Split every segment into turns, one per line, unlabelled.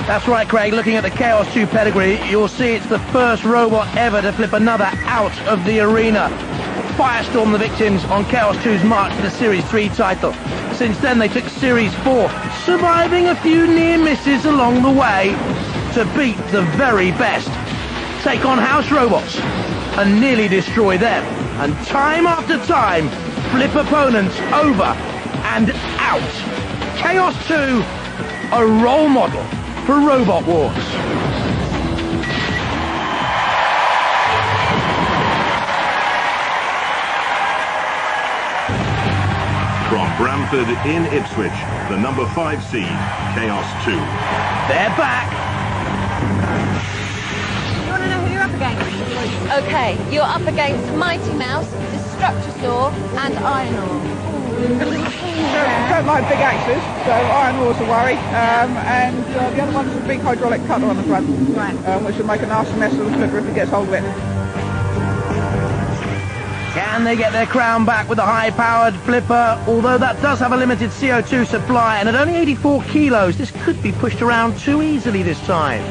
That's right, Craig. Looking at the Chaos 2 pedigree, you'll see it's the first robot ever to flip another out of the arena. Firestorm the victims on Chaos 2's march to the Series 3 title. Since then, they took Series 4, surviving a few near misses along the way to beat the very best. Take on house robots and nearly destroy them. And time after time, flip opponents over and out. Chaos 2, a role model for Robot Wars.
From Bramford in Ipswich, the number 5 seed, Chaos 2.
They're back.
You want to know who you're up against? Okay, you're up against Mighty Mouse, Destructosaur, and Iron Ore.
Don't like big axes, so iron ore's a worry, and the other one's a big hydraulic cutter on the front,
right.
Which will make a nasty mess of the flipper if he gets hold of it.
Can they get their crown back with a high-powered flipper? Although that does have a limited CO2 supply, and at only 84 kilos, this could be pushed around too easily this time.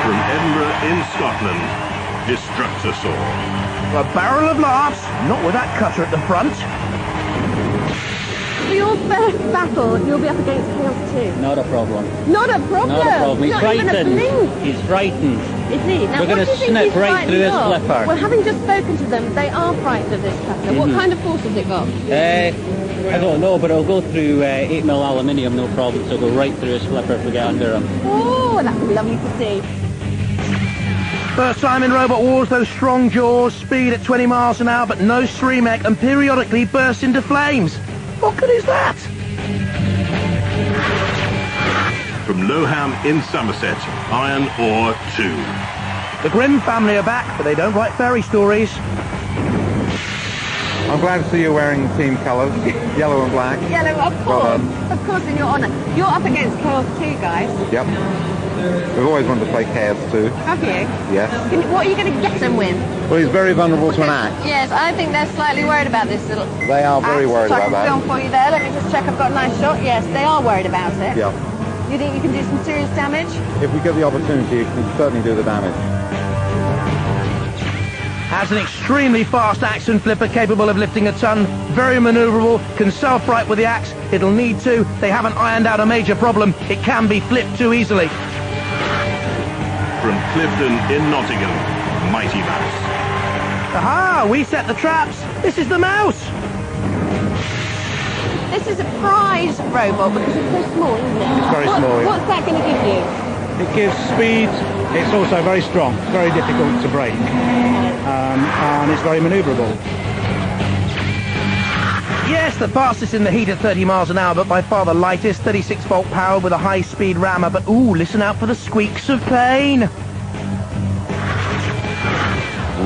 From Edinburgh in Scotland, Destructosaur.
A barrel of laughs, not with that cutter at the front.
For your first battle, you'll be up against Chaos 2.
Not a problem.
Not a problem?
Not a problem. He's
not even a
frightened.
blink.
He's frightened.
Is he? Now,
We're going to snip right through his flipper.
Well, having just spoken to them, they are frightened of this cutter. What kind of force has it got?
I don't know, but it'll go through 8mm aluminium, no problem. So it'll go right through his flipper if we get under him.
Oh, that would be lovely to see.
First time in Robot Wars, those strong jaws, speed at 20 miles an hour, but no streamek, and periodically burst into flames. What good is that?
From Lowham in Somerset, Iron Ore 2.
The Grimm family are back, but they don't write fairy stories.
I'm glad to see you wearing team colours, yellow and black.
Yellow, of course. Of course, in your honour. You're up against Chaos 2, guys.
Yep. We've always wanted to play Chaos 2.
Have you?
Yes.
What are you going to get them with?
Well, he's very vulnerable to an axe.
Yes, I think they're slightly worried about this little...
They are very worried about that.
I can film for you there. Let me just check I've got a nice shot. Yes, they are worried about it.
Yeah.
You think you can do some serious damage?
If we get the opportunity, you can certainly do the damage.
Has an extremely fast axe and flipper capable of lifting a ton, very manoeuvrable, can self-right with the axe, it'll need to. They haven't ironed out a major problem, it can be flipped too easily.
From Clifton in Nottingham, Mighty Mouse.
Aha, we set the traps. This is the mouse.
This is a prize robot because it's so small, isn't it?
It's very small, yeah.
What's that going to give you?
It gives speed. It's also very strong, very difficult to break, and it's very manoeuvrable.
Yes, the fastest in the heat at 30 miles an hour, but by far the lightest, 36-volt power with a high-speed rammer. But ooh, listen out for the squeaks of pain.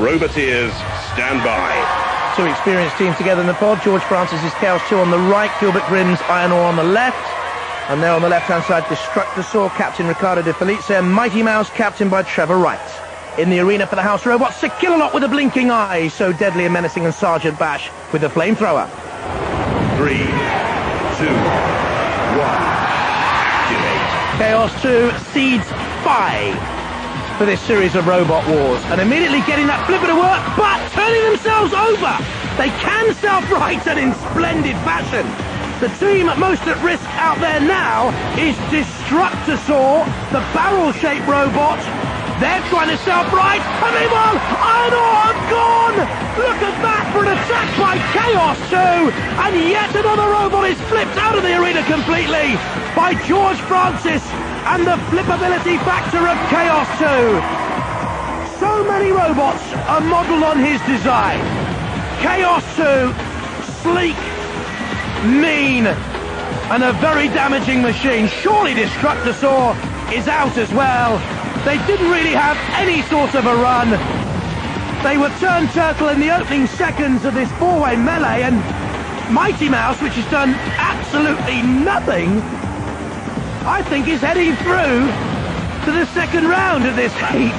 Roboteers, stand by.
Two experienced teams together in the pod. George Francis' Chaos 2 on the right, Gilbert Grimm's Iron Ore on the left. And there on the left-hand side, Destructosaur, Captain Ricardo De Felice, and Mighty Mouse, captained by Trevor Wright. In the arena for the house robots, Sir Killalot with a blinking eye, so deadly and menacing, and Sergeant Bash with the flamethrower.
3, 2, 1, activate.
Chaos 2 seeds 5 for this series of Robot Wars, and immediately getting that flipper to work, but turning themselves over. They can self-right and in splendid fashion. The team most at risk out there now is Destructosaur, the barrel-shaped robot. They're trying to self-right, and they won! Iron Ore have gone! Look at that for an attack by Chaos 2, and yet another robot is flipped out of the arena completely by George Francis and the flippability factor of Chaos 2. So many robots are modelled on his design. Chaos 2, sleek, mean, and a very damaging machine. Surely Destructosaur is out as well. They didn't really have any sort of a run. They were turned turtle in the opening seconds of this four-way melee, and Mighty Mouse, which has done absolutely nothing, I think is heading through to the second round of this heat.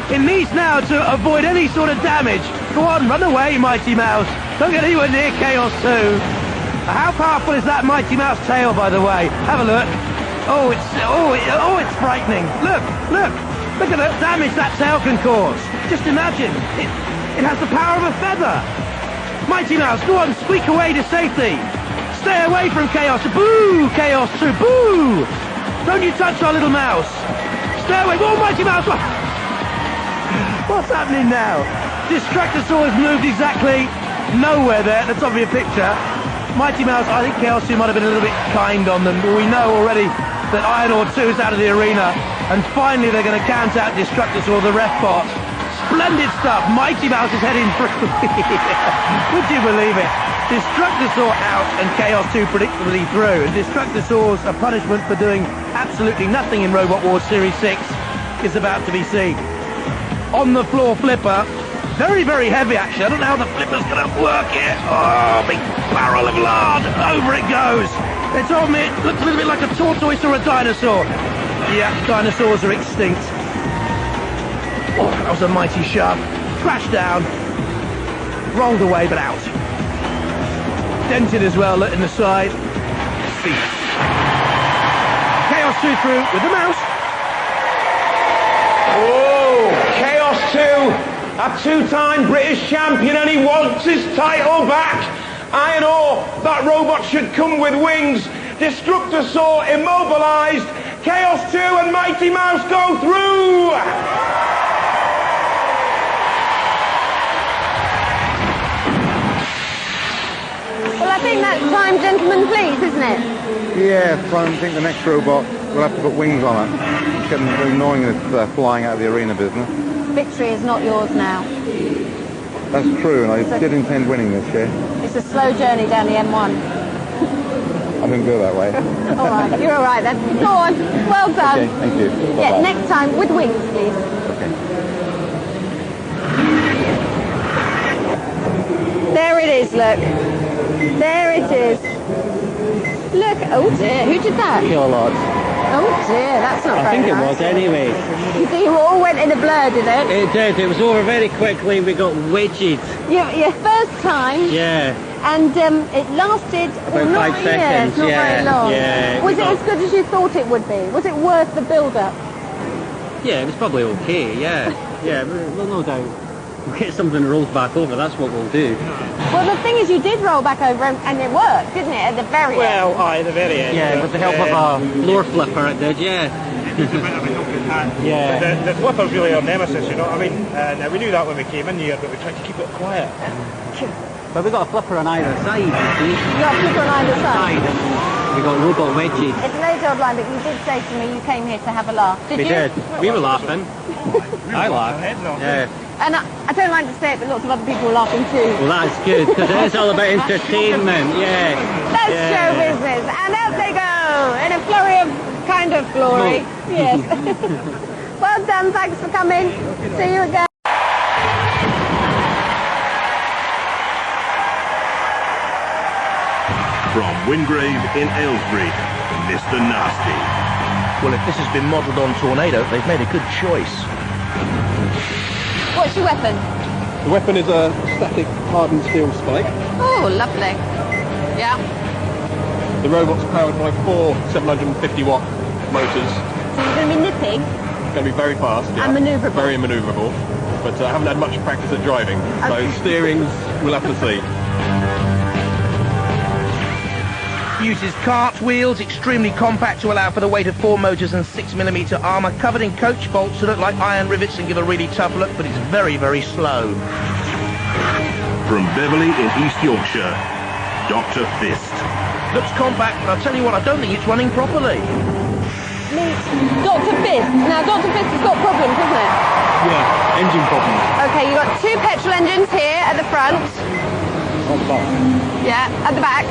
It needs now to avoid any sort of damage. Go on, run away, Mighty Mouse. Don't get anywhere near Chaos 2. How powerful is that Mighty Mouse tail, by the way? Have a look. It's frightening. Look at the damage that tail can cause. Just imagine, it has the power of a feather. Mighty Mouse, go on, squeak away to safety. Stay away from Chaos. Boo, Chaos 2, boo! Don't you touch our little mouse. Stay away. Oh, Mighty Mouse! What's happening now? Destructosaur has moved exactly nowhere there at the top of your picture. Mighty Mouse, I think Chaos 2 might have been a little bit kind on them, but we know already that Iron Ore 2 is out of the arena, and finally they're going to count out Destructosaur, the ref bot. Splendid stuff. Mighty Mouse is heading through. Would you believe it? Destructosaur out and Chaos 2 predictably through. And Destructosaur's a punishment for doing absolutely nothing in Robot Wars Series 6 is about to be seen. On the floor flipper. Very, very heavy actually. I don't know how the flipper's going to work here. Oh, big barrel of lard. Over it goes. They told me it looks a little bit like a tortoise or a dinosaur. Yeah, dinosaurs are extinct. Oh, that was a mighty shove. Crashed down. Rolled away, but out. Dented as well in the side. See. Chaos 2 through with the mouse.
Oh, Chaos 2. A two-time British champion, and he wants his title back. Iron Ore, that robot should come with wings. Destructosaur immobilised. Chaos 2 and Mighty Mouse go through.
Well, I think that's time, gentlemen, please, isn't it?
Yeah, I think the next robot will have to put wings on it. It's getting very annoying that it's flying out of the arena business.
Victory is not yours now.
That's true, and I did intend winning this year.
It's a slow journey down the M1.
I didn't go that way.
All right, you're all right then. Go on. Well done.
Okay, thank you.
Yeah,
Bye-bye.
next time with wings, please.
Okay.
There it is, look. There it is. Look, oh dear, who did that?
Kilowatts.
Oh dear, that's not
I
very
think it
nice.
was anyway.
You see, you all went in a blur, did it?
It did. It was over very quickly. We got wedged.
Your first time,
Yeah.
and it lasted
About
not
5 seconds,
not
yeah,
very long.
yeah.
Was
We
it
got-
as good as you thought it would be? Was it worth the build-up?
Yeah, it was probably okay. Yeah. Yeah. Well, no doubt. We'll get something that rolls back over. That's what we'll do.
Well, the thing is, you did roll back over, and it worked, didn't it, at the very end?
Well, aye, the very end.
Yeah, with the help of a floor flipper, it did. Yeah.
It's a bit of a helping hand.
Yeah.
The flipper's really our nemesis, you know what I mean? And we knew that when we came in here, but we tried to keep it quiet.
But we got a flipper on either side, you see.
You got a flipper on either side.
And we got robot wedges.
It's an age-old line, but you did say to me you came here to have a laugh. Did
We
you?
did. We were laughing. I laughed. Yeah.
And I don't like to say it, but lots of other people were laughing too.
Well, that's good, because it is all about entertainment. Yeah.
That's
Yeah.
show business. And out they go, in a flurry of kind of glory. Yes. Well done, thanks for coming. See you again.
From Wingrave in Aylesbury, Mr. Nasty.
Well, if this has been modelled on Tornado, they've made a good choice.
What's your weapon?
The weapon is a static hardened steel spike.
Oh, lovely. Yeah.
The robot's powered by 4 750 watt motors.
So you're going to be nipping?
It's going to be very fast. Yeah.
And manoeuvrable.
Very manoeuvrable. But I haven't had much practice at driving. So
Okay.
steering's, we'll have to see.
Uses cartwheels, extremely compact to allow for the weight of 4 motors and 6mm armour, covered in coach bolts to look like iron rivets and give a really tough look, but it's very, very slow.
From Beverley in East Yorkshire, Dr. Fist.
Looks compact, but I'll tell you what, I don't think it's running properly.
Meet Dr. Fist. Now, Dr. Fist has got problems, hasn't it?
Yeah, engine problems.
Okay, you've got 2 petrol engines here at the front.
On the back.
Yeah, at the back.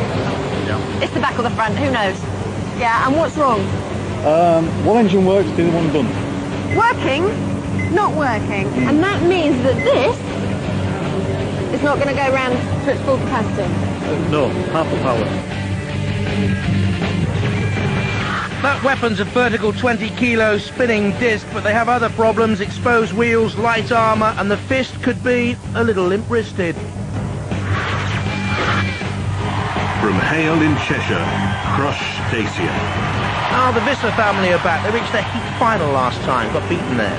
Yeah.
It's the back or the front, who knows? Yeah, and what's wrong?
One engine works, the other one doesn't.
Working, not working. And that means that this is not going to go round to its full capacity.
No, half the power.
That weapon's a vertical 20 kilo spinning disc, but they have other problems, exposed wheels, light armour, and the Fist could be a little limp-wristed.
From Hale in Cheshire, Crush Dacia.
Well, the Visser family are back. They reached their heat final last time, got beaten there.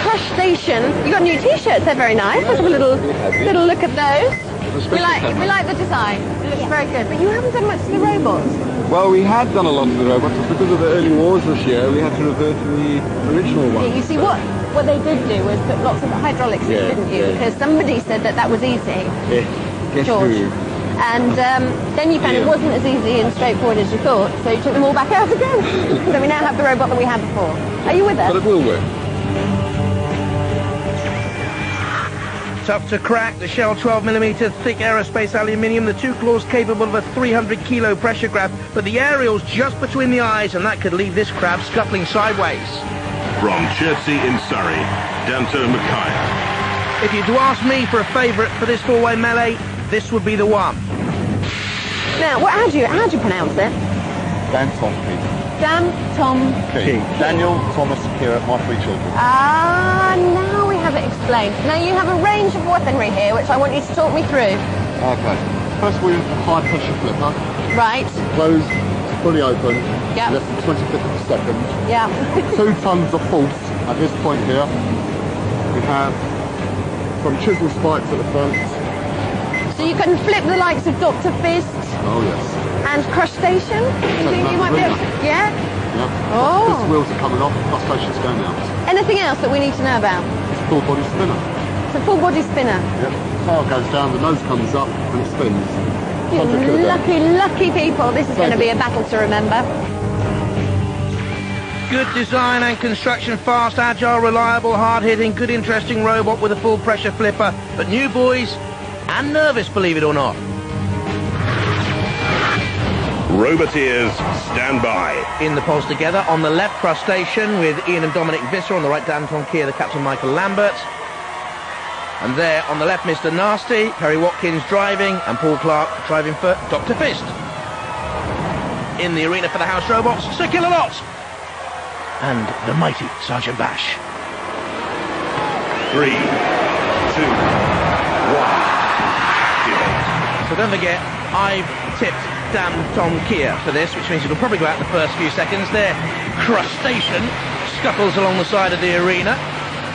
Crush Station. You got new T-shirts. They're very nice. Let's have a little look at those. We like the design. It looks very good. But you haven't done much to the robots.
Well, we had done a lot of the robots, but because of the early wars this year, we had to revert to the original one.
You see, what they did do was put lots of hydraulics in, didn't you?
Yeah.
Because somebody said that was easy.
Guess
George.
who?
And then you found it wasn't as easy and straightforward as you thought, so you took them all back out again. So we now have the robot that we had before. Are you with us?
But it will work.
Tough to crack, the shell 12mm thick aerospace aluminium, the two claws capable of a 300-kilo pressure grab, but the aerial's just between the eyes, and that could leave this crab scuttling sideways.
From Chertsey in Surrey, Danto Micaiah.
If you'd ask me for a favourite for this four-way melee, this would be the one.
Now, how do you pronounce it?
Dan Tom Key.
Dan Tom
Key. Daniel, Thomas, Kira, my three children.
Ah, now we have it explained. Now you have a range of weaponry here, which I want you to talk me through.
Okay. First we have a high pressure flipper.
Right.
Closed, fully open.
Yep.
Less than 25th of a second.
Yeah.
2 tons of force at this point here. We have some chisel spikes at the front.
So you can flip the likes of Dr. Fist
Oh yes.
and Crush Station? You think you might be able to? Yeah?
Yep.
Oh.
This wheels are coming off, plus station's going out.
Anything else that we need to know about?
It's a full body spinner.
It's a full body spinner.
Yep. Tail goes down, the nose comes up and it spins.
You
100 kilograms.
lucky people. This is going to be a battle to remember.
Good design and construction, fast, agile, reliable, hard-hitting, good interesting robot with a full pressure flipper, but new boys and nervous, believe it or not.
Roboteers, stand by.
In the poles together, on the left crustacean with Ian and Dominic Visser, on the right Dan Tonkier, the captain Michael Lambert. And there on the left Mr. Nasty, Perry Watkins driving, and Paul Clark driving for Dr. Fist. In the arena for the house robots, Sir Killalot and the mighty Sergeant Bash.
3, 2, 1.
So don't forget, I've tipped Dan Tonkier for this, which means it'll probably go out in the first few seconds. There, crustacean scuttles along the side of the arena.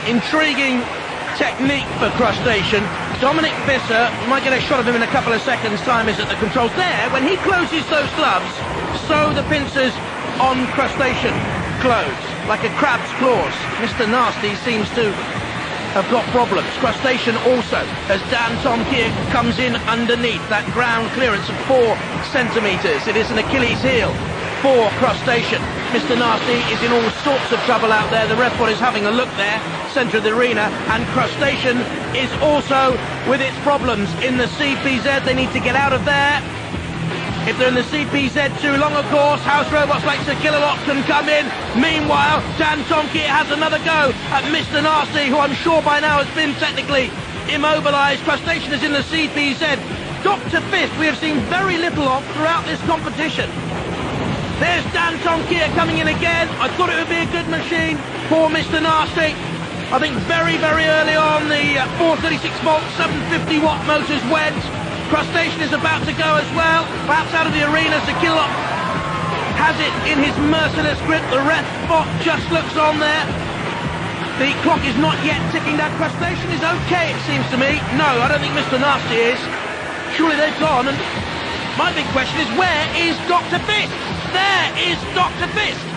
Intriguing technique for crustacean. Dominic Visser, you might get a shot of him in a couple of seconds' time, is at the controls. There, when he closes those gloves, so the pincers on crustacean close, like a crab's claws. Mr. Nasty seems to have got problems. Crustacean also, as Dan Tonkier comes in underneath that ground clearance of 4 centimetres. It is an Achilles heel for crustacean. Mr. Nasty is in all sorts of trouble out there. The ref bot is having a look there, centre of the arena, and crustacean is also with its problems in the CPZ. They need to get out of there. If they're in the CPZ too long, of course, house robots like Sir Killalot can come in. Meanwhile, Dan Tonkier has another go at Mr. Nasty, who I'm sure by now has been technically immobilised. Crustacean is in the CPZ. Dr. Fist we have seen very little of throughout this competition. There's Dan Tonkier coming in again. I thought it would be a good machine for Mr. Nasty. I think very, very early on the 436 volt, 750 watt motors went. Crustacean is about to go as well, perhaps out of the arena. Sir Killalot has it in his merciless grip. The ref bot just looks on there. The clock is not yet ticking down. Crustacean is okay, it seems to me. No, I don't think Mr. Nasty is. Surely they've gone. And my big question is, where is Dr. Fist? There is Dr. Fist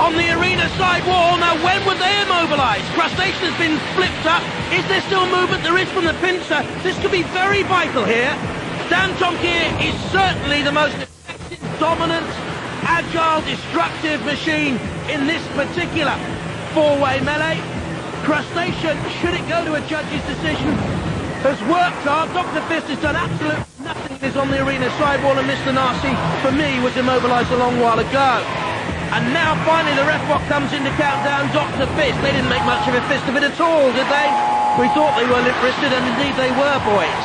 on the arena side wall. Now, when were they immobilised? Crustacean has been flipped up. Is there still movement? There is from the pincer. This could be very vital here. Dan Tonkier is certainly the most effective, dominant, agile, destructive machine in this particular four-way melee. Crustacean, should it go to a judge's decision, has worked hard. Dr. Fist has done absolutely nothing. Is on the arena sidewall, and Mr. Nasty, for me, was immobilised a long while ago. And now, finally, the ref bot comes in to count down Dr. Fist. They didn't make much of a fist of it at all, did they? We thought they were lip-wristed, and indeed they were, boys.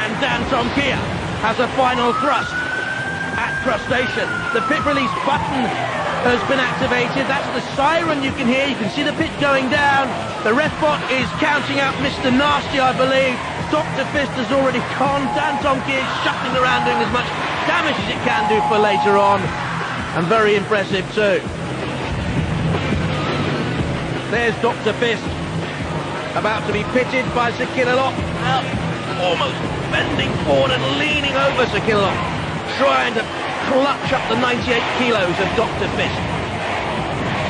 And Dan Tonkier has a final thrust at Crustacean. The pit release button has been activated. That's the siren you can hear. You can see the pit going down. The ref bot is counting out Mr. Nasty, I believe. Dr. Fist has already gone. Dan Tonkier is shuffling around doing as much damage as it can do for later on. and very impressive too. There's Dr. Fist, about to be pitted by Sir Killalot. Almost bending forward and leaning over Sir Killalot, trying to clutch up the 98 kilos of Dr. Fist.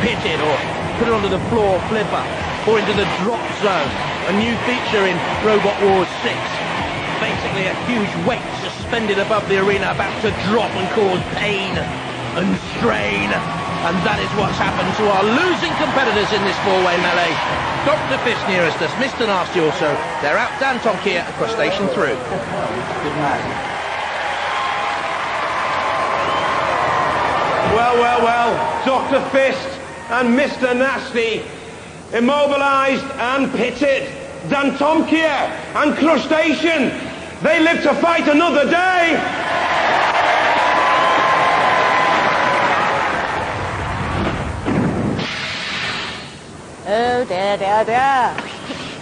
Pitted, or put it onto the floor flipper, or into the drop zone. A new feature in Robot Wars 6. Basically a huge weight suspended above the arena, about to drop and cause pain and strain. And that is what's happened to our losing competitors in this four-way melee. Dr. Fist nearest us, Mr. Nasty also. They're out Dan Tomkia across station 3.
Well, Dr. Fist and Mr. Nasty immobilised and pitted. Dan Tomkia and Crustacean, they live to fight another day.
Oh dear.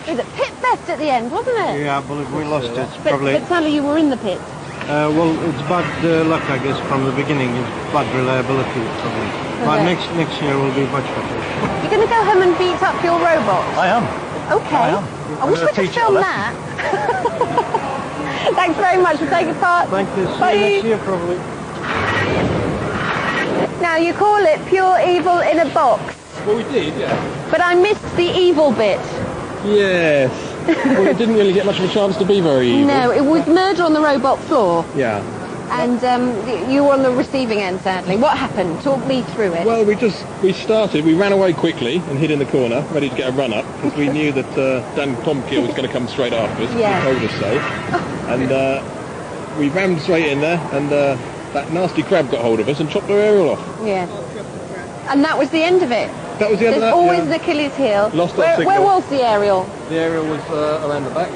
It was a pit fest at the end, wasn't it?
Yeah, but we lost it.
But sadly you were in the pit.
Well, it's bad luck, I guess, from the beginning. It's bad reliability, probably. But next year will be much better.
You're going to go home and beat up your robots?
I am.
Okay. I wish we could film that. Thanks very much for taking part.
Thank you.
Bye.
See you next year, probably.
Now, you call it pure evil in a box.
Well, we did, yeah.
But I missed the evil bit.
Yes. Well, it didn't really get much of a chance to be very evil.
No, it was murder on the robot floor.
Yeah.
And you were on the receiving end, sadly. What happened? Talk me through it.
Well, we ran away quickly and hid in the corner, ready to get a run up, because we knew that Dan Tomkia was going to come straight after us.
Yeah.
He told us so. And we rammed straight in there, and that nasty crab got hold of us and chopped our aerial off.
Yeah. And that was the end of it.
That was the end of that.
There's always
yeah.
an Achilles heel.
Lost that signal.
Where was the aerial?
The aerial was around the back.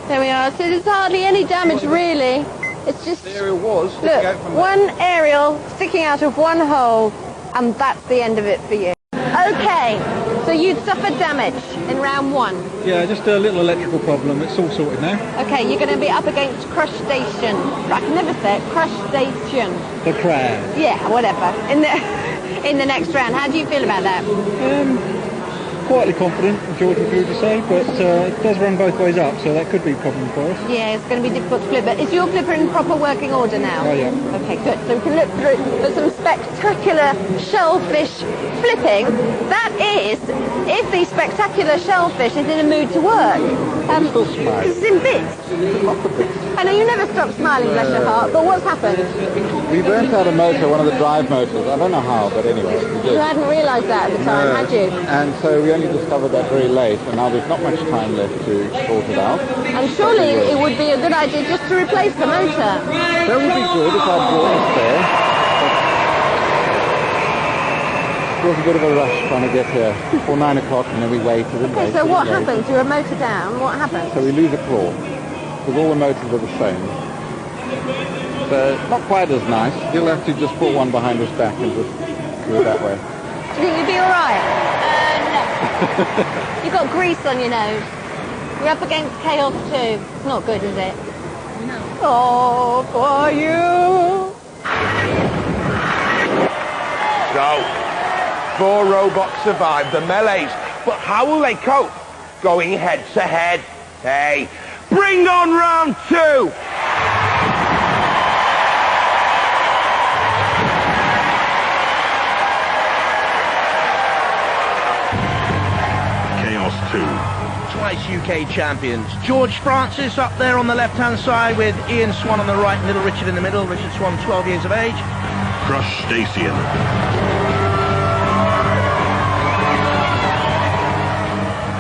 There we are. So there's hardly any damage, really. It's just...
The aerial was sticking out from
one aerial sticking out of one hole, and that's the end of it for you. Okay, so you'd suffered damage in round 1.
Yeah, just a little electrical problem. It's all sorted now.
Okay, you're going to be up against Crush Station. I can never say it. Crush Station.
The crab.
Yeah, whatever. In the next round. How do you feel about that?
Quietly confident, George would agree to say, but it does run both ways up, so that could be a problem for us.
Yeah, it's going to be difficult to flip, but is your flipper in proper working order now?
Oh, yeah.
Okay, good. So we can look through for some spectacular shellfish flipping. That is, if the spectacular shellfish is in a mood to work.
Still smiling.
This is in bits. I know you never stop smiling, bless your heart, but what's happened?
We burnt out a motor, one of the drive motors. I don't know how, but anyway, we did.
You hadn't realised that at the time, had you?
And so we only discovered that very late, and now there's not much time left to sort it out.
And surely it would be a good idea just to replace the motor.
That would be good if I'd brought us there. It was a bit of a rush trying to get here before 9 o'clock, and then we waited and
Okay,
waited.
so what
and waited.
happens? You're a motor down, what happens?
So we lose a claw, because all the motors are the same. So not quite as nice. You'll have to just put one behind his back and just do it that way.
Do you think you'd be alright? No. You've got grease on your nose. You're up against Chaos 2. It's not good, is it? No. Oh, for you.
So, 4 robots survived the melees, but how will they cope going head to head? Hey, bring on round 2!
Chaos 2.
Twice UK champions. George Francis up there on the left-hand side with Ian Swan on the right and Little Richard in the middle. Richard Swan, 12 years of age.
Crush Station.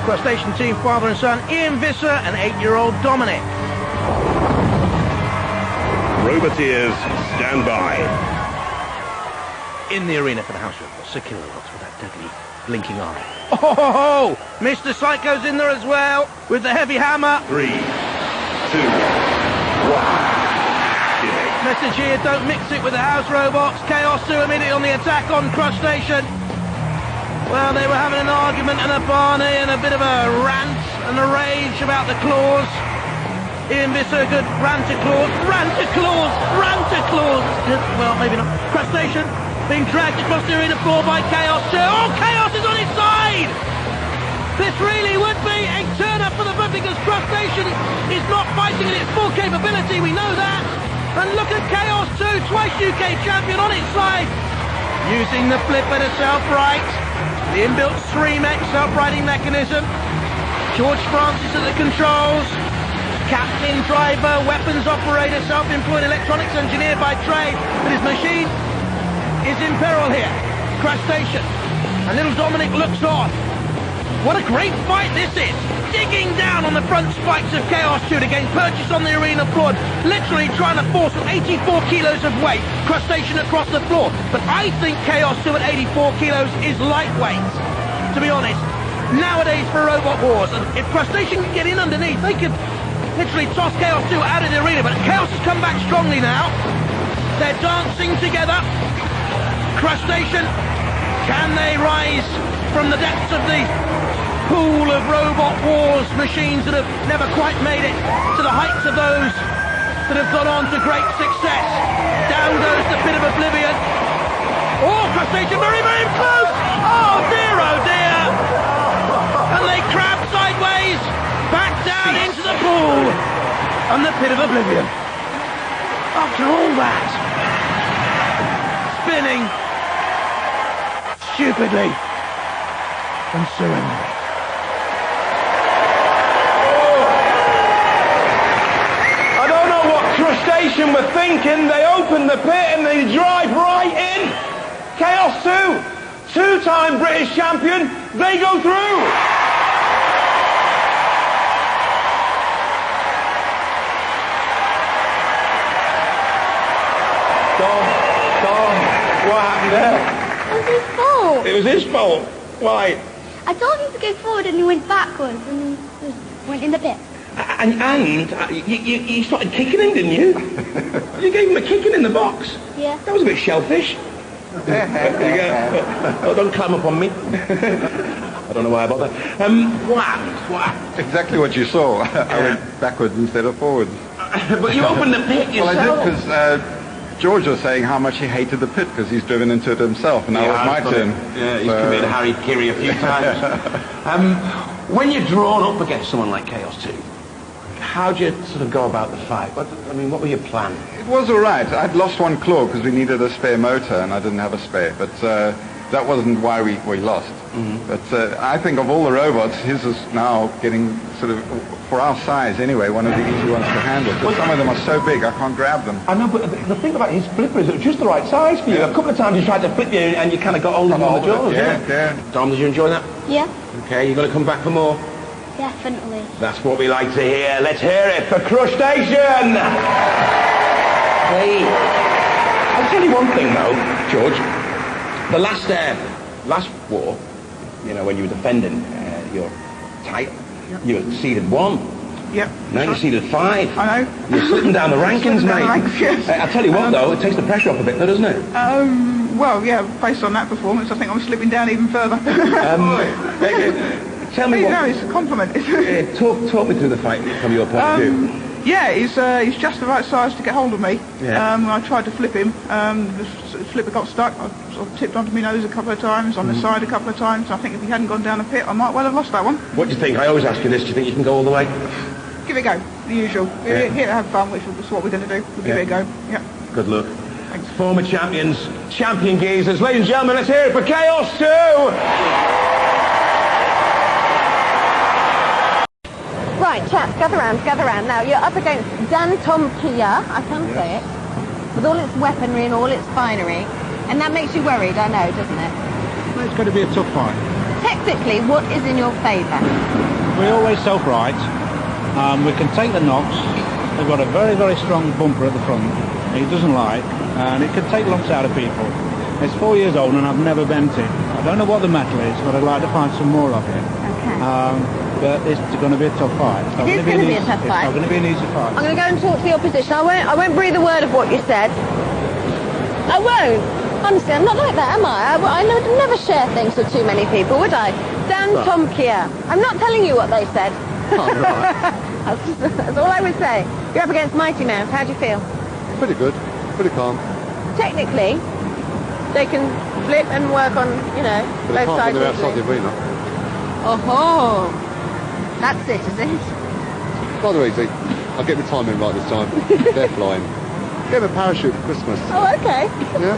Crustacean team, father and son, Ian Visser and 8-year-old Dominic.
Roboteers, stand by.
In the arena for the house robot, Sir Killalot with that deadly blinking eye. Oh, Mr. Psycho's in there as well with the heavy hammer.
3, 2, 1.
Message here, don't mix it with the house robots. Chaos 2 immediately on the attack on Crush Station. Well, they were having an argument and a barney and a bit of a rant and a rage about the claws. Ian Visser, good rant to claws, rant to claws, rant to claws. Well, maybe not. Crush Station being dragged across the arena floor by Chaos 2. Oh, Chaos is on his side! This really would be a turn-up for the book because Crustacean is not fighting at its full capability, we know that. And look at Chaos 2, twice UK champion on its side. Using the flipper to self-right. The inbuilt Streamex self-righting mechanism. George Francis at the controls. Captain, driver, weapons operator, self-employed electronics engineer by trade. But his machine is in peril here. Crustacean. And little Dominic looks on. What a great fight this is! Digging down on the front spikes of Chaos 2 to gain purchase on the arena floor, literally trying to force with 84 kilos of weight Crustacean across the floor. But I think Chaos 2 at 84 kilos is lightweight, to be honest. Nowadays for Robot Wars, and if Crustacean can get in underneath, they could literally toss Chaos 2 out of the arena. But Chaos has come back strongly now. They're dancing together. Crustacean, can they rise from the depths of the pool of Robot Wars machines that have never quite made it to the heights of those that have gone on to great success? Down goes the pit of oblivion. Oh, Crustacean very, very close! Oh dear, oh dear! And they crab sideways, back down into the pool and the pit of oblivion. After all that, spinning stupidly and surrendering.
Crustacean were thinking, they open the pit and they drive right in. Chaos 2, two-time British champion, they go through. Dom, what happened there?
It was his fault.
It was his fault? Why?
I told him to go forward and he went backwards and he went in the pit.
And you started kicking him, didn't you? You gave him a kicking in the box.
Yeah.
That was a bit shellfish. Oh, don't climb up on me. I don't know why I bother. What happened? What happened?
Exactly what you saw. I went backwards instead of forwards.
But you opened the pit yourself.
Well, I did because George was saying how much he hated the pit because he's driven into it himself, and now it's my turn.
Yeah, he's committed Harry Kiri a few times. When you're drawn up against someone like Chaos 2, how do you sort of go about the fight? What were your plans?
It was all right. I'd lost one claw because we needed a spare motor and I didn't have a spare, but that wasn't why we lost. Mm-hmm. But I think of all the robots, his is now getting sort of, for our size anyway, one of the easy ones to handle. Because some of them are so big, I can't grab them.
I know, but the thing about his flipper is it was just the right size for you. Yeah. A couple of times you tried to flip you and you kind of got hold of him on the jaws.
Yeah.
Dom, did you enjoy that?
Yeah.
Okay, you going to come back for more?
Definitely.
That's what we like to hear. Let's hear it for Crustacean! Hey, I'll tell you one thing though, George. The last war, you know, when you were defending your title, you were seeded 1.
Yep.
Now you're seeded 5.
I know.
You're slipping down the rankings, mate.
Yes.
I tell you what though, it takes the pressure off a bit though, doesn't it?
Well, yeah, based on that performance, I think I'm slipping down even further.
Tell me what...
No, it's a compliment.
Talk me through the fight from your point of view.
Yeah, he's just the right size to get hold of me.
Yeah.
When I tried to flip him, the flipper got stuck. I sort of tipped onto my nose a couple of times, on the side a couple of times. I think if he hadn't gone down the pit, I might well have lost that one.
What do you think? I always ask you this. Do you think you can go all the way?
Give it a go, the usual. We're here to have fun, which is what we're going to do. We'll give it a go. Yeah.
Good luck.
Thanks.
Former champions, champion geezers. Ladies and gentlemen, let's hear it for Chaos 2!
Right, chaps, gather round. Now, you're up against Dan Tom Kia, I can say it, with all its weaponry and all its finery, and that makes you worried, I know, doesn't it?
Well, it's going to be a tough fight.
Technically, what is in your favour?
We always self-right. We can take the knocks. They've got a very, very strong bumper at the front that he doesn't like, and it can take lumps out of people. It's 4 years old and I've never bent it. I don't know what the metal is, but I'd like to find some more of it.
Okay.
But it's going to be a tough fight.
It is going to be a tough fight.
It's not going to be an easy fight.
I'm going to go and talk to the opposition. I won't breathe a word of what you said. I won't. Honestly, I'm not like that, am I? I would never share things with too many people, would I? Dan Tom Kia. I'm not telling you what they said.
Oh, right.
That's all I would say. You're up against Mighty Mouse. How do you feel?
Pretty good. Pretty calm.
Technically, they can flip and work on, you know,
But they
both
can't
sides.
when they're outside the
easily.
arena.
Oh, that's it, is it?
Rather easy. I'll get my timing right this time. They're flying. Get them a parachute for Christmas.
Oh, okay.
Yeah.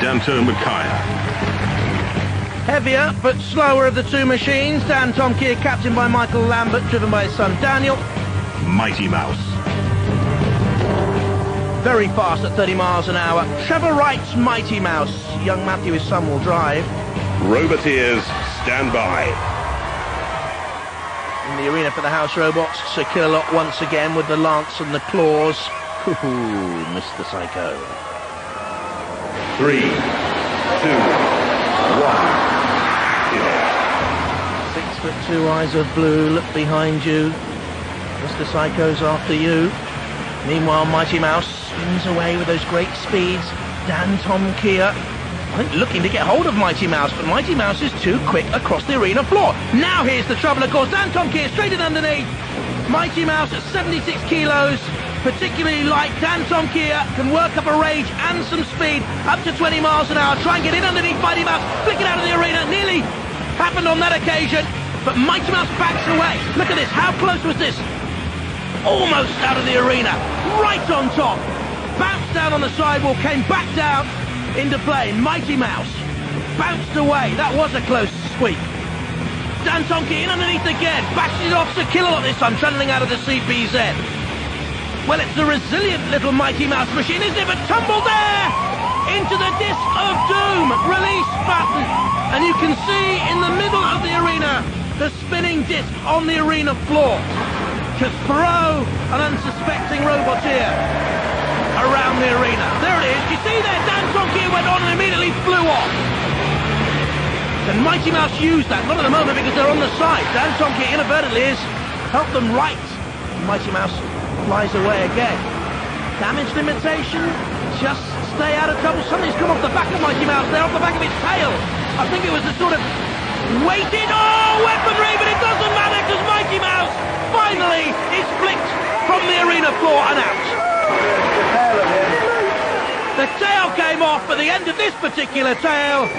Danto Makaya.
Heavier but slower of the two machines. Dan Tomkier, captained by Michael Lambert, driven by his son Daniel.
Mighty Mouse.
Very fast at 30 miles an hour. Trevor Wright's Mighty Mouse. Young Matthew, his son, will drive.
Roboteers, stand by.
In the arena for the house robots, Sir Killalot once again with the lance and the claws. Ooh, Mr. Psycho.
3, 2, 1.
6'2", eyes of blue, look behind you. Mr. Psycho's after you. Meanwhile, Mighty Mouse spins away with those great speeds. Dan Tomkier, I think, looking to get hold of Mighty Mouse, but Mighty Mouse is too quick across the arena floor. Now here's the trouble, of course. Dan Tomkier straight in underneath. Mighty Mouse at 76 kilos, particularly light. Dan Tomkier can work up a rage and some speed, up to 20 miles an hour. Try and get in underneath Mighty Mouse, flick it out of the arena. Nearly happened on that occasion, but Mighty Mouse backs away. Look at this, how close was this? Almost out of the arena, right on top. Bounced down on the sidewall, came back down into play. Mighty Mouse bounced away. That was a close squeak. Dan Tomkier in underneath again, bashing it off Sir Killalot this time, trundling out of the CPZ. Well, it's a resilient little Mighty Mouse machine, isn't it? But tumbled there into the disc of doom. Release button. And you can see in the middle of the arena the spinning disc on the arena floor. To throw an unsuspecting roboteer around the arena. There it is. You see there, Dan Tomkier went on and immediately flew off. And Mighty Mouse used that, not at the moment because they're on the side. Dan Tomkier inadvertently has helped them right. Mighty Mouse flies away again. Damage limitation, just stay out of trouble. Something's come off the back of Mighty Mouse there, off the back of its tail. I think it was a sort of weighted, weaponry, but it doesn't matter because Mighty Mouse finally is flicked from the arena floor and out. The tail came off, but the end of this particular tail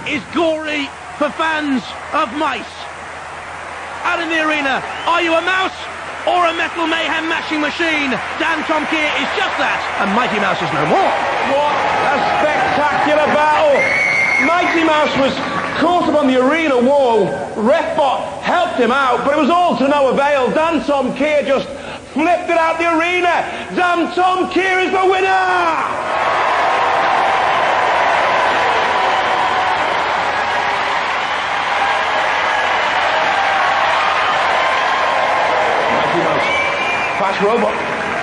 is gory for fans of mice. Out in the arena, are you a mouse or a metal mayhem mashing machine? Dan Tomkier is just that, and Mighty Mouse is no more.
What a spectacular battle! Mighty Mouse was caught up on the arena wall. Refbot helped him out, but it was all to no avail. Dan Tomkier just flipped it out the arena. Dan Tomkier is the winner! Fast robot.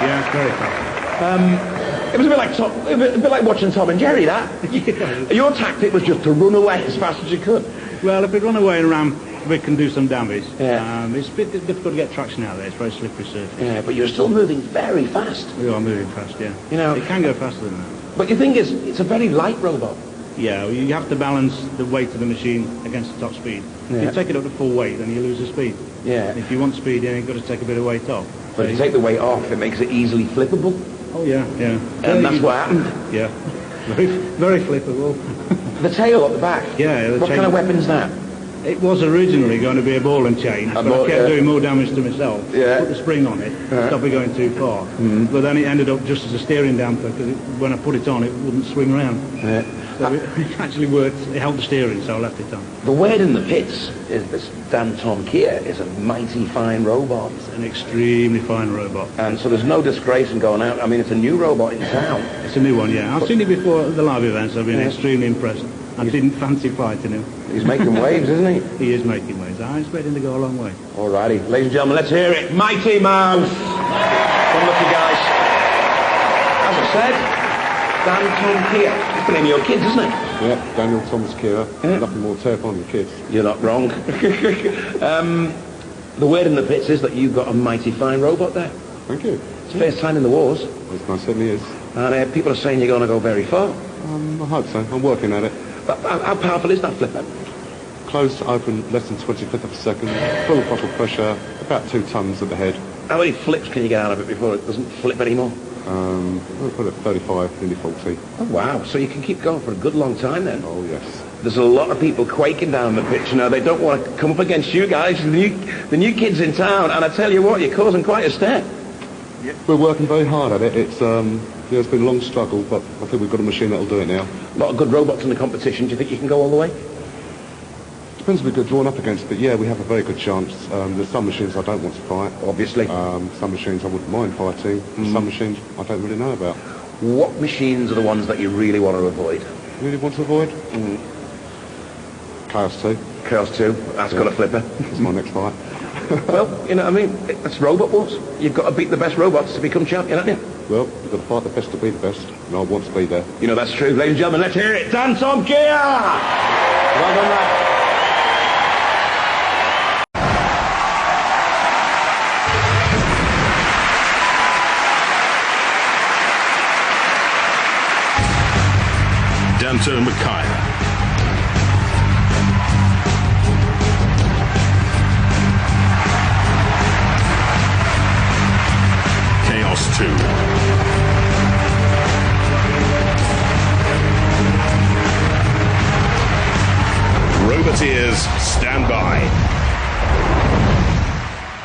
Yeah, it's very fast.
It was a bit like watching Tom and Jerry, that.
Yeah.
Your tactic was just to run away as fast as you could.
Well, if we run away and ramp, we can do some damage.
Yeah.
It's a bit difficult to get traction out there. It's very slippery surface.
Yeah, but you're still moving very fast.
We are moving fast, yeah.
You know,
it can go faster than that.
But the thing is, it's a very light robot.
Yeah, well, you have to balance the weight of the machine against the top speed.
Yeah.
If you take it up to full weight, then you lose the speed.
Yeah.
If you want speed, then you've got to take a bit of weight off.
But if you take the weight off, it makes it easily flippable.
Oh, yeah, yeah.
And that's what happened.
Yeah. Very flippable.
The tail at the back.
Yeah.
What kind of weapon's that?
It was originally going to be a ball and chain, but I kept doing more damage to myself.
Yeah.
Put the spring on it, stop it going too far. But then it ended up just as a steering damper, because when I put it on, it wouldn't swing round.
Yeah.
So it actually worked. It held the steering, so I left it on.
The word in the pits is this Dan Tomkier is a mighty fine robot.
It's an extremely fine robot.
And so there's no disgrace in going out. I mean, it's a new robot in town.
It's a new one, yeah. I've seen it before at the live events. I've been extremely impressed. I didn't fancy fighting him.
He's making waves, isn't he?
He is making waves. I expect him to go a long way.
Alrighty, ladies and gentlemen, let's hear it. Mighty Mouse. Good lucky guys. As I said, Dan Tomkier. It's the name of your kids, isn't it?
Yeah, Daniel Thomas Kira.
Yeah.
Nothing more terrible than the kids.
You're not wrong. The word in the pits is that you've got a mighty fine robot there.
Thank you.
It's the first time in the wars.
It certainly is.
And people are saying you're going to go very far.
I hope so. I'm working at it.
But how powerful is that flipper?
closed to open less than 25th of a second, full throttle pressure, about 2 tons at the head.
How many flips can you get out of it before it doesn't flip anymore?
We'll put it at 35, nearly 40.
Oh, wow. So you can keep going for a good long time then?
Oh, yes.
There's a lot of people quaking down the pitch now. They don't want to come up against you guys, the new kids in town. And I tell you what, you're causing quite a stir.
Yeah. We're working very hard at it. It's it's been a long struggle, but I think we've got a machine that'll do it now.
A lot of good robots in the competition. Do you think you can go all the way?
Depends if we get drawn up against, but yeah, we have a very good chance. There's some machines I don't want to fight.
Obviously.
Some machines I wouldn't mind fighting. Some machines I don't really know about.
What machines are the ones that you really want to avoid?
Really want to avoid? Chaos 2.
Chaos 2. That's got a flipper.
That's my next fight.
Well, you know what I mean? It's Robot Wars. You've got to beat the best robots to become champion, haven't you?
Well, you've got to fight the best to be the best, and I want to be there.
You know, that's true. Ladies and gentlemen, let's hear it. Dan Tom Kia! Well done, lad.
Danto Mikhaila. Chaos 2. Roboteers, stand by.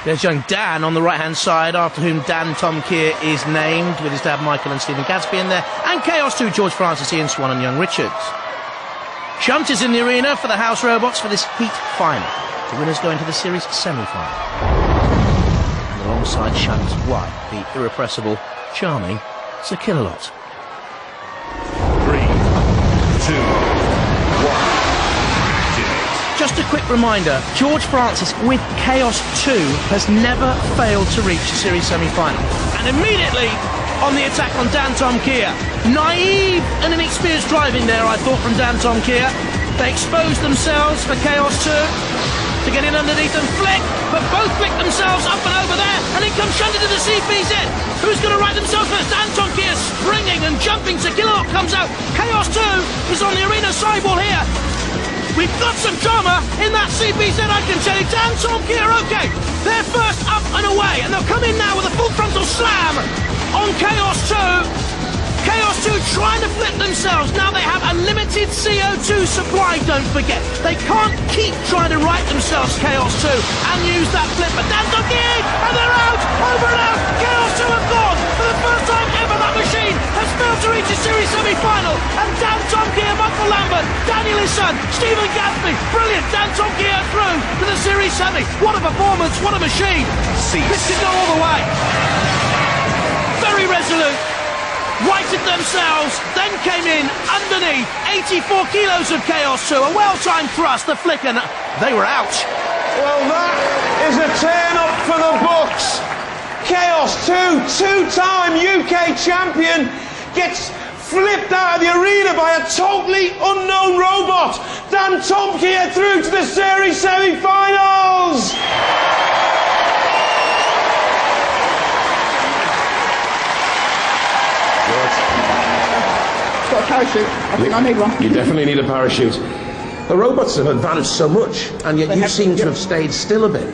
There's young Dan on the right-hand side, after whom Dan Tom Keir is named, with his dad Michael and Stephen Gadsby in there, and Chaos 2, George Francis, Ian Swan and Young Richards. Shunt is in the arena for the House Robots for this heat final. The winners go into the series semi-final. And alongside Shunt, why, the irrepressible, charming Sir Killalot.
3, 2, 1.
Just a quick reminder, George Francis with Chaos 2 has never failed to reach the series semi-final. And immediately on the attack on Dan Tom Keir. Naive and inexperienced driving there, I thought, from Dan Tom Keir. They exposed themselves for Chaos 2 to get in underneath and flick, but both flick themselves up and over there, and in comes shunted to the CPZ. Who's going to right themselves first? Dan Tom Keir springing and jumping, so Killalot comes out. Chaos 2 is on the arena sidewall here. We've got some drama in that CPZ, I can tell you. Dan Tom Keir, okay. They're first up and away, and they'll come in now with a full frontal slam on Chaos 2. Chaos 2 trying to flip themselves. Now they have a limited CO2 supply, don't forget. They can't keep trying to right themselves, Chaos 2, and use that flip. But Dan Tom Keir, and they're out, over and out. Chaos 2 have gone. For the first time ever, that machine has failed to reach a series semi-final. And Dan Tom Keir, Michael Lambert, Daniel Issan, Stephen Gadsby, brilliant. Dan Tom Keir through to the series semi. What a performance, what a machine. This could go all the way. Very resolute. Righted themselves, then came in underneath. 84 kilos of Chaos 2, a well-timed thrust, the flick, and they were out.
Well, that is a turn-up for the books. Chaos 2, two-time UK champion, gets flipped out of the arena by a totally unknown robot. Dan Tom Keir through to the series semi-finals.
Got a parachute. I think I need one.
You definitely need a parachute. The robots have advanced so much, and yet you seem to have stayed still a bit.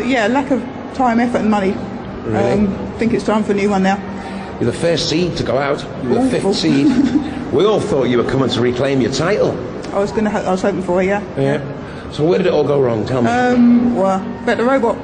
Yeah, lack of time, effort and money.
Really?
I think it's time for a new one now.
You're the first seed to go out. You're the fifth seed. We all thought you were coming to reclaim your title.
I was hoping for it, yeah.
Yeah. So where did it all go wrong? Tell me.
Well, better robot,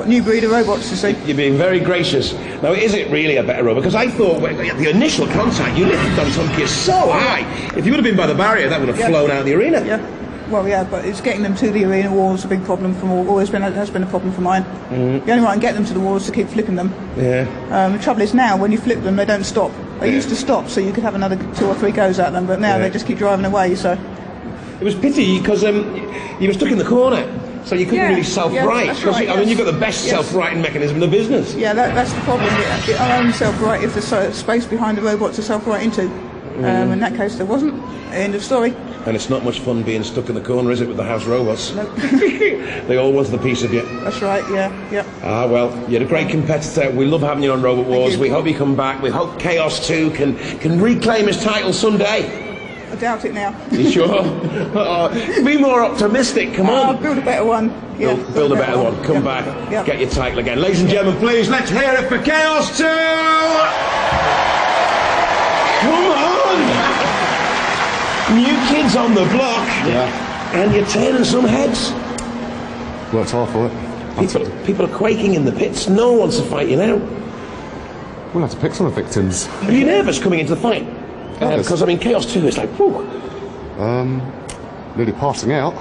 new breed of robots, you see.
You're being very gracious. Now, is it really a better robot? Because I thought, at the initial contact, you lifted Dan Tom Keir so high. If you would have been by the barrier, that would have flown out of the arena.
Yeah. Well, yeah, but it's getting them to the arena wall is a big problem for all. Has been a problem for mine. The only way I can get them to the wall is to keep flipping them.
Yeah.
The trouble is now, when you flip them, they don't stop. They used to stop, so you could have another 2 or 3 goes at them, but now they just keep driving away. So
it was pity because you were stuck in the corner, so you couldn't really self-right.
That's right,
I mean, you've got the best self-righting mechanism in the business.
Yeah, that's the problem. It only self-right if there's space behind the robot to self-right into. In that case, there wasn't. End of story.
And it's not much fun being stuck in the corner, is it, with the house robots?
Nope.
They all wanted a piece of you.
That's right, yeah.
Ah, well, you're a great competitor. We love having you on Robot Wars. We hope you come back. We hope Chaos 2 can reclaim his title someday.
I doubt it now.
You sure? Be more optimistic, come on.
I'll build a better one. Yeah,
build a better one. Come back, get your title again. Ladies and gentlemen, please, let's hear it for Chaos 2! Come on! New kids on the block.
Yeah.
And you're turning some heads.
Worked hard for it.
People are quaking in the pits. No one wants to fight you now.
We'll have to pick some of the victims.
Are you nervous coming into the fight? Because, I mean, Chaos 2 is like, whew.
Nearly passing out.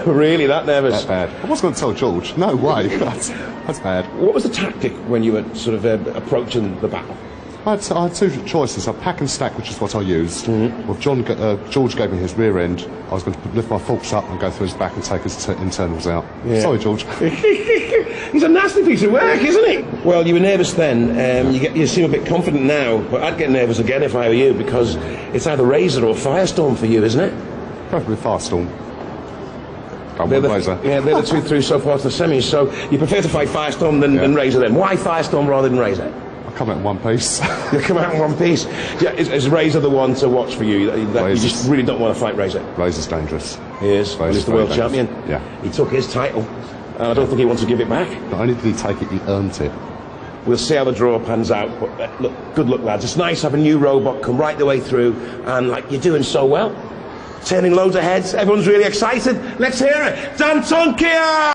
Really, that nervous?
That bad. I was going to tell George. No way. That's bad.
What was the tactic when you were sort of approaching the battle?
I had two choices. I pack and stack, which is what I used. Well, George gave me his rear end. I was going to lift my forks up and go through his back and take his internals out. Yeah. Sorry, George.
He's a nasty piece of work, isn't he? Well, you were nervous then. You seem a bit confident now, but I'd get nervous again if I were you, because it's either Razor or Firestorm for you, isn't it?
Preferably Firestorm.
They're the two through so far to the semis, so you prefer to fight Firestorm than Razor then. Why Firestorm rather than Razor?
Come out in one piece.
You come out in one piece. Yeah, is Razor the one to watch for you? You just really don't want to fight Razor?
Razor's dangerous.
He is. He's the world champion.
Yeah.
He took his title. I don't think he wants to give it back.
Not only did he take it, he earned it.
We'll see how the draw pans out. But look, good luck, lads. It's nice to have a new robot come right the way through, and you're doing so well. Turning loads of heads. Everyone's really excited. Let's hear it. Dan Tonkia!